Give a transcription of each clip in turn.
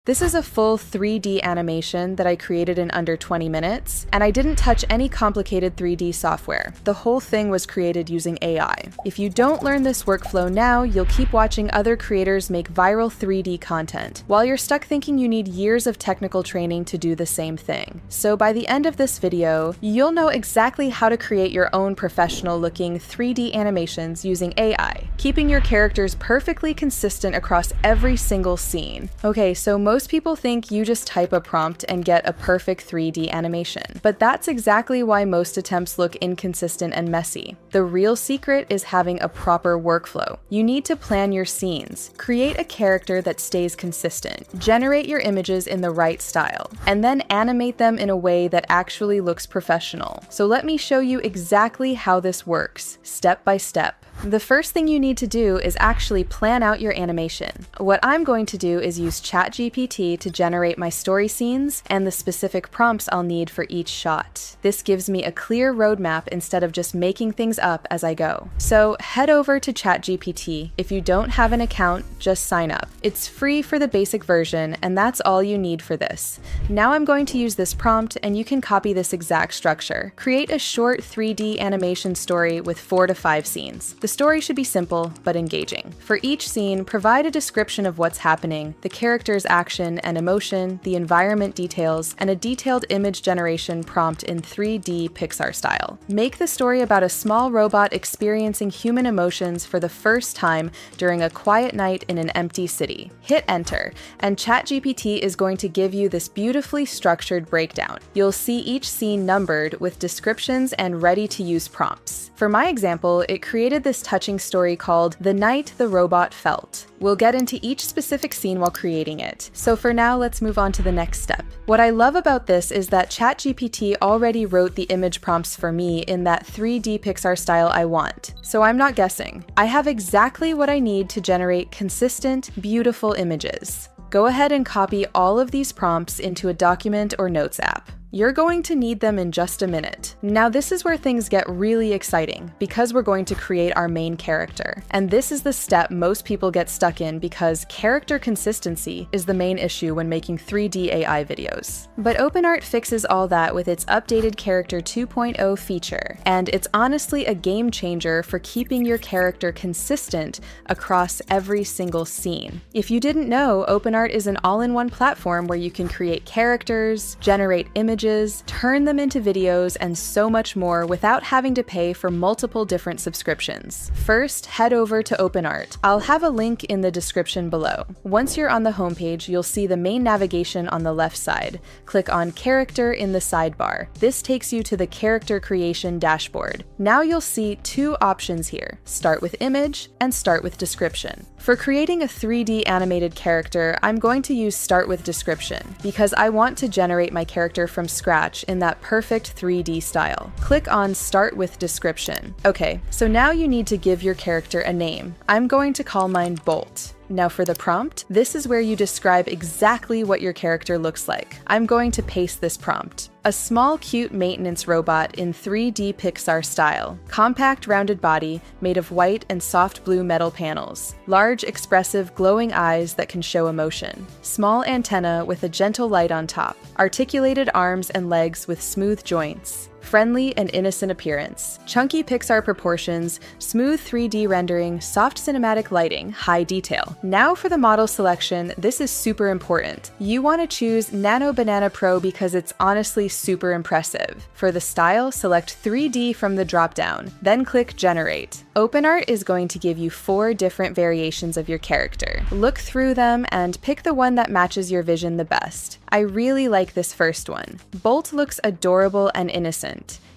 This is a full 3D animation that I created in under 20 minutes, and I didn't touch any complicated 3D software. The whole thing was created using AI. If you don't learn this workflow now, you'll keep watching other creators make viral 3D content, while you're stuck thinking you need years of technical training to do the same thing. So by the end of this video, you'll know exactly how to create your own professional-looking 3D animations using AI, keeping your characters perfectly consistent across every single scene. Okay, so most people think you just type a prompt and get a perfect 3D animation, but that's exactly why most attempts look inconsistent and messy. The real secret is having a proper workflow. You need to plan your scenes, create a character that stays consistent, generate your images in the right style, and then animate them in a way that actually looks professional. So let me show you exactly how this works, step by step. The first thing you need to do is actually plan out your animation. What I'm going to do is use ChatGPT to generate my story scenes and the specific prompts I'll need for each shot. This gives me a clear roadmap instead of just making things up as I go. So head over to ChatGPT. If you don't have an account, just sign up. It's free for the basic version, and that's all you need for this. Now I'm going to use this prompt, and you can copy this exact structure. Create a short 3D animation story with 4 to 5 scenes. The story should be simple, but engaging. For each scene, provide a description of what's happening, the character's action and emotion, the environment details, and a detailed image generation prompt in 3D Pixar style. Make the story about a small robot experiencing human emotions for the first time during a quiet night in an empty city. Hit enter, and ChatGPT is going to give you this beautifully structured breakdown. You'll see each scene numbered with descriptions and ready-to-use prompts. For my example, it created this touching story called The Night the Robot Felt. We'll get into each specific scene while creating it. So for now, let's move on to the next step. What I love about this is that ChatGPT already wrote the image prompts for me in that 3D Pixar style I want. So I'm not guessing. I have exactly what I need to generate consistent, beautiful images. Go ahead and copy all of these prompts into a document or notes app. You're going to need them in just a minute. Now this is where things get really exciting, because we're going to create our main character. And this is the step most people get stuck in because character consistency is the main issue when making 3D AI videos. But OpenArt fixes all that with its updated Character 2.0 feature, and it's honestly a game changer for keeping your character consistent across every single scene. If you didn't know, OpenArt is an all-in-one platform where you can create characters, generate images, turn them into videos, and so much more without having to pay for multiple different subscriptions. First, head over to OpenArt. I'll have a link in the description below. Once you're on the homepage, you'll see the main navigation on the left side. Click on Character in the sidebar. This takes you to the character creation dashboard. Now you'll see 2 options here: Start with Image and Start with Description. For creating a 3D animated character, I'm going to use Start with Description because I want to generate my character from scratch in that perfect 3D style. Click on Start with Description. Okay, so now you need to give your character a name. I'm going to call mine Bolt. Now for the prompt, this is where you describe exactly what your character looks like. I'm going to paste this prompt. A small, cute maintenance robot in 3D Pixar style. Compact, rounded body made of white and soft blue metal panels. Large, expressive, glowing eyes that can show emotion. Small antenna with a gentle light on top. Articulated arms and legs with smooth joints. Friendly and innocent appearance, chunky Pixar proportions, smooth 3D rendering, soft cinematic lighting, high detail. Now for the model selection, this is super important. You want to choose Nano Banana Pro because it's honestly super impressive. For the style, select 3D from the dropdown, then click Generate. OpenArt is going to give you 4 different variations of your character. Look through them and pick the one that matches your vision the best. I really like this first one. Bolt looks adorable and innocent.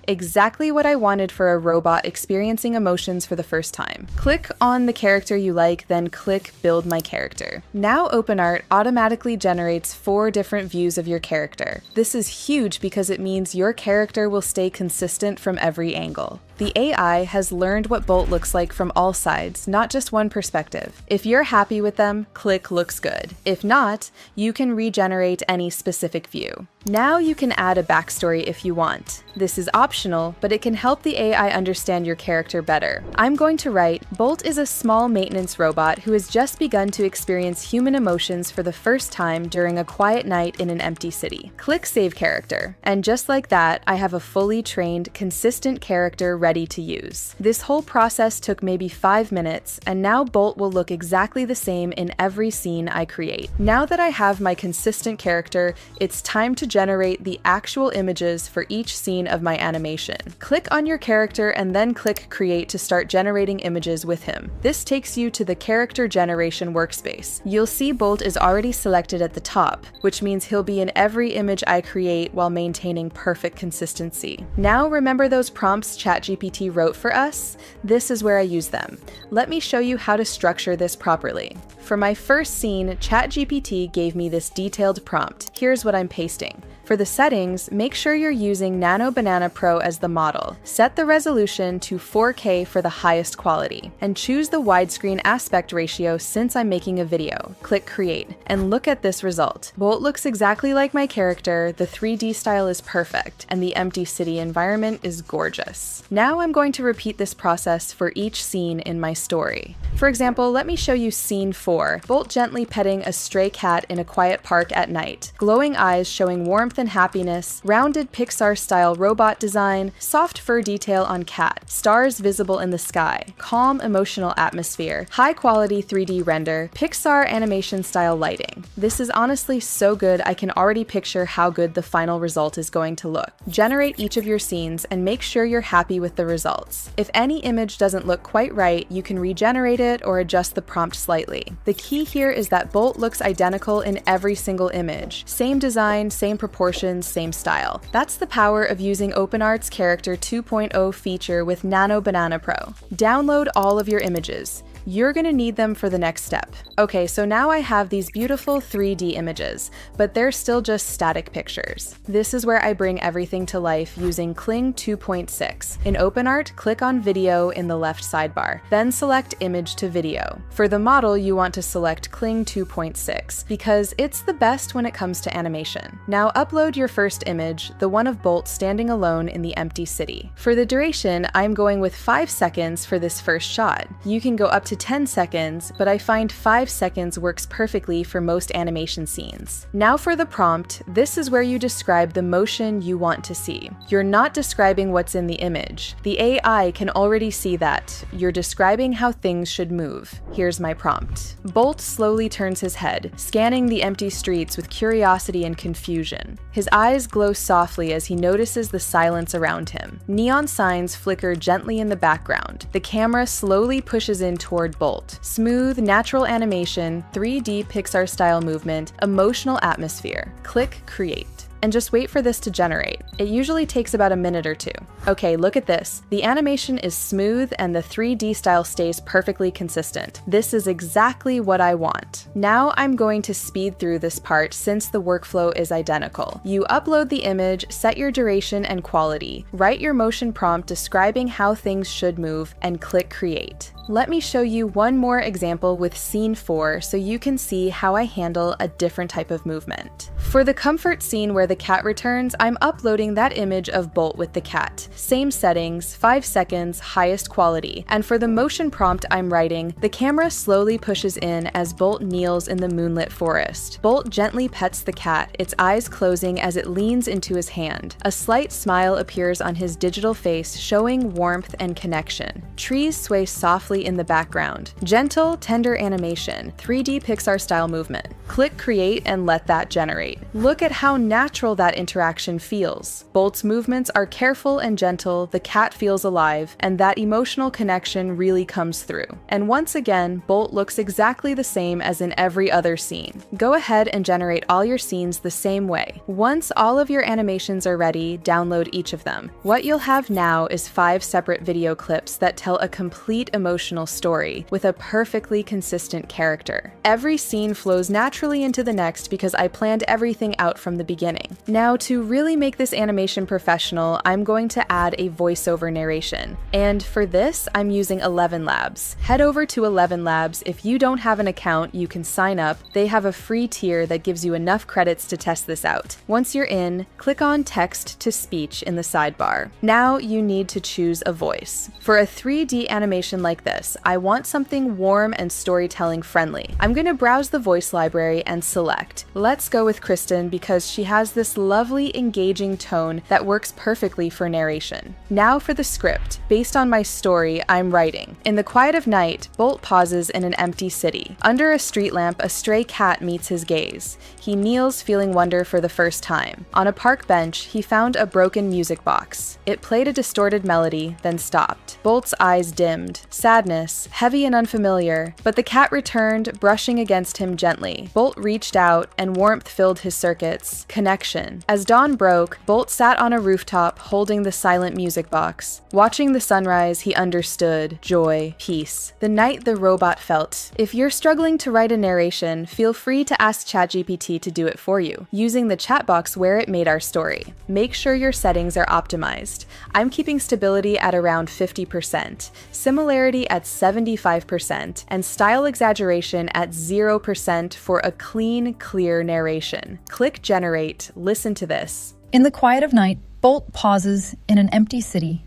Exactly what I wanted for a robot experiencing emotions for the first time. Click on the character you like, then click Build My Character. Now OpenArt automatically generates 4 different views of your character. This is huge because it means your character will stay consistent from every angle. The AI has learned what Bolt looks like from all sides, not just one perspective. If you're happy with them, click looks good. If not, you can regenerate any specific view. Now you can add a backstory if you want. This is optional, but it can help the AI understand your character better. I'm going to write, Bolt is a small maintenance robot who has just begun to experience human emotions for the first time during a quiet night in an empty city. Click Save Character. And just like that, I have a fully trained, consistent character ready to use. This whole process took maybe 5 minutes, and now Bolt will look exactly the same in every scene I create. Now that I have my consistent character, it's time to generate the actual images for each scene of my animation. Click on your character and then click Create to start generating images with him. This takes you to the character generation workspace. You'll see Bolt is already selected at the top, which means he'll be in every image I create while maintaining perfect consistency. Now remember those prompts ChatGPT wrote for us? This is where I use them. Let me show you how to structure this properly. For my first scene, ChatGPT gave me this detailed prompt. Here's what I'm pasting. For the settings, make sure you're using Nano Banana Pro as the model. Set the resolution to 4K for the highest quality, and choose the widescreen aspect ratio since I'm making a video. Click Create, and look at this result. Bolt looks exactly like my character, the 3D style is perfect, and the empty city environment is gorgeous. Now I'm going to repeat this process for each scene in my story. For example, let me show you Scene 4, Bolt gently petting a stray cat in a quiet park at night. Glowing eyes showing warmth and happiness, rounded Pixar-style robot design, soft fur detail on cat, stars visible in the sky, calm emotional atmosphere, high-quality 3D render, Pixar animation-style lighting. This is honestly so good I can already picture how good the final result is going to look. Generate each of your scenes and make sure you're happy with the results. If any image doesn't look quite right, you can regenerate it or adjust the prompt slightly. The key here is that Bolt looks identical in every single image. Same design, same proportions, same style. That's the power of using OpenAI's Character 2.0 feature with Nano Banana Pro. Download all of your images. You're gonna need them for the next step. Okay, so now I have these beautiful 3D images, but they're still just static pictures. This is where I bring everything to life using Kling 2.6. In OpenArt, click on Video in the left sidebar, then select Image to Video. For the model, you want to select Kling 2.6 because it's the best when it comes to animation. Now upload your first image, the one of Bolt standing alone in the empty city. For the duration, I'm going with 5 seconds for this first shot. You can go up to 10 seconds, but I find 5 seconds works perfectly for most animation scenes. Now for the prompt, this is where you describe the motion you want to see. You're not describing what's in the image. The AI can already see that. You're describing how things should move. Here's my prompt. Bolt slowly turns his head, scanning the empty streets with curiosity and confusion. His eyes glow softly as he notices the silence around him. Neon signs flicker gently in the background. The camera slowly pushes in toward Bolt. Smooth, natural animation, 3D Pixar-style movement, emotional atmosphere. Click Create. And just wait for this to generate. It usually takes about a minute or two. Okay, look at this. The animation is smooth and the 3D style stays perfectly consistent. This is exactly what I want. Now I'm going to speed through this part since the workflow is identical. You upload the image, set your duration and quality, write your motion prompt describing how things should move, and click Create. Let me show you one more example with Scene 4 so you can see how I handle a different type of movement. For the comfort scene where the cat returns, I'm uploading that image of Bolt with the cat. Same settings, 5 seconds, highest quality. And for the motion prompt I'm writing, the camera slowly pushes in as Bolt kneels in the moonlit forest. Bolt gently pets the cat, its eyes closing as it leans into his hand. A slight smile appears on his digital face, showing warmth and connection. Trees sway softly in the background. Gentle, tender animation, 3D Pixar-style movement. Click Create and let that generate. Look at how natural that interaction feels. Bolt's movements are careful and gentle, the cat feels alive, and that emotional connection really comes through. And once again, Bolt looks exactly the same as in every other scene. Go ahead and generate all your scenes the same way. Once all of your animations are ready, download each of them. What you'll have now is 5 separate video clips that tell a complete emotional story with a perfectly consistent character. Every scene flows naturally into the next because I planned everything everything out from the beginning. Now, to really make this animation professional, I'm going to add a voiceover narration. And for this, I'm using 11 Labs. Head over to 11 Labs. If you don't have an account, you can sign up. They have a free tier that gives you enough credits to test this out. Once you're in, click on Text to Speech in the sidebar. Now you need to choose a voice. For a 3D animation like this, I want something warm and storytelling friendly. I'm going to browse the voice library and select. Let's go with Kristen because she has this lovely, engaging tone that works perfectly for narration. Now for the script. Based on my story, I'm writing. In the quiet of night, Bolt pauses in an empty city. Under a street lamp, a stray cat meets his gaze. He kneels, feeling wonder for the first time. On a park bench, he found a broken music box. It played a distorted melody, then stopped. Bolt's eyes dimmed. Sadness, heavy and unfamiliar, but the cat returned, brushing against him gently. Bolt reached out, and warmth filled his circuits. Connection. As dawn broke, Bolt sat on a rooftop, holding the silent music box. Watching the sunrise, he understood joy, peace. The night the robot felt. If you're struggling to write a narration, feel free to ask ChatGPT to do it for you, using the chat box where it made our story. Make sure your settings are optimized. I'm keeping stability at around 50%, similarity at 75%, and style exaggeration at 0% for a clean, clear narration. Click Generate. Listen to this. In the quiet of night, Bolt pauses in an empty city.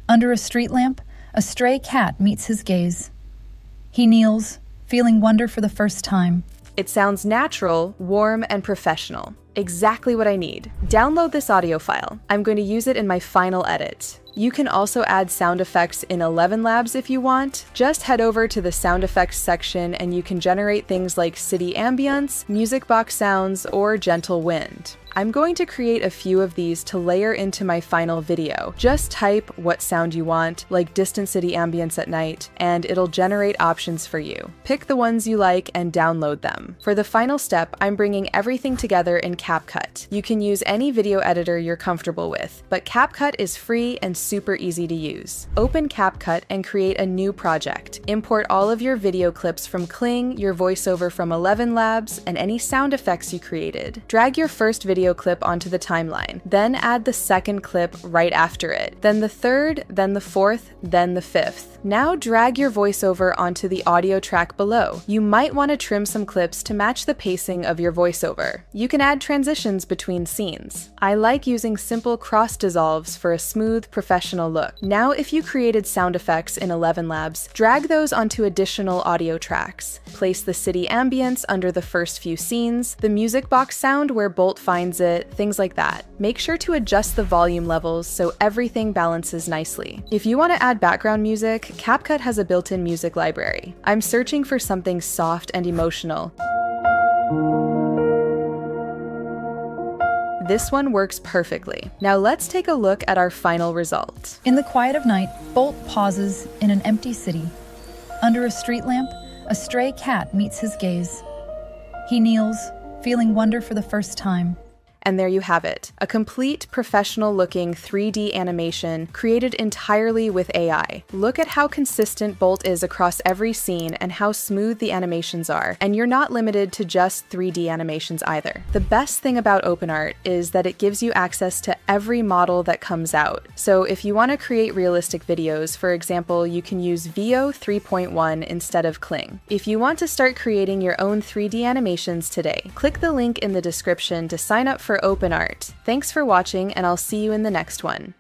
Under a street lamp, a stray cat meets his gaze. He kneels, feeling wonder for the first time. It sounds natural, warm, and professional. Exactly what I need. Download this audio file. I'm going to use it in my final edit. You can also add sound effects in 11 Labs if you want. Just head over to the sound effects section and you can generate things like city ambience, music box sounds, or gentle wind. I'm going to create a few of these to layer into my final video. Just type what sound you want, like distant city ambience at night, and it'll generate options for you. Pick the ones you like and download them. For the final step, I'm bringing everything together in CapCut. You can use any video editor you're comfortable with, but CapCut is free and super easy to use. Open CapCut and create a new project. Import all of your video clips from Kling, your voiceover from 11 Labs, and any sound effects you created. Drag your first video clip onto the timeline, then add the second clip right after it, then the third, then the fourth, then the fifth. Now drag your voiceover onto the audio track below. You might want to trim some clips to match the pacing of your voiceover. You can add transitions between scenes. I like using simple cross dissolves for a smooth, professional look. Now, if you created sound effects in 11 Labs, drag those onto additional audio tracks. Place the city ambience under the first few scenes, the music box sound where Bolt finds it, things like that. Make sure to adjust the volume levels so everything balances nicely. If you want to add background music, CapCut has a built-in music library. I'm searching for something soft and emotional. This one works perfectly. Now let's take a look at our final result. In the quiet of night, Bolt pauses in an empty city. Under a street lamp, a stray cat meets his gaze. He kneels, feeling wonder for the first time. And there you have it, a complete professional-looking 3D animation created entirely with AI. Look at how consistent Bolt is across every scene and how smooth the animations are, and you're not limited to just 3D animations either. The best thing about OpenArt is that it gives you access to every model that comes out. So if you want to create realistic videos, for example, you can use Veo 3.1 instead of Kling. If you want to start creating your own 3D animations today, click the link in the description to sign up for OpenArt. Thanks for watching, and I'll see you in the next one.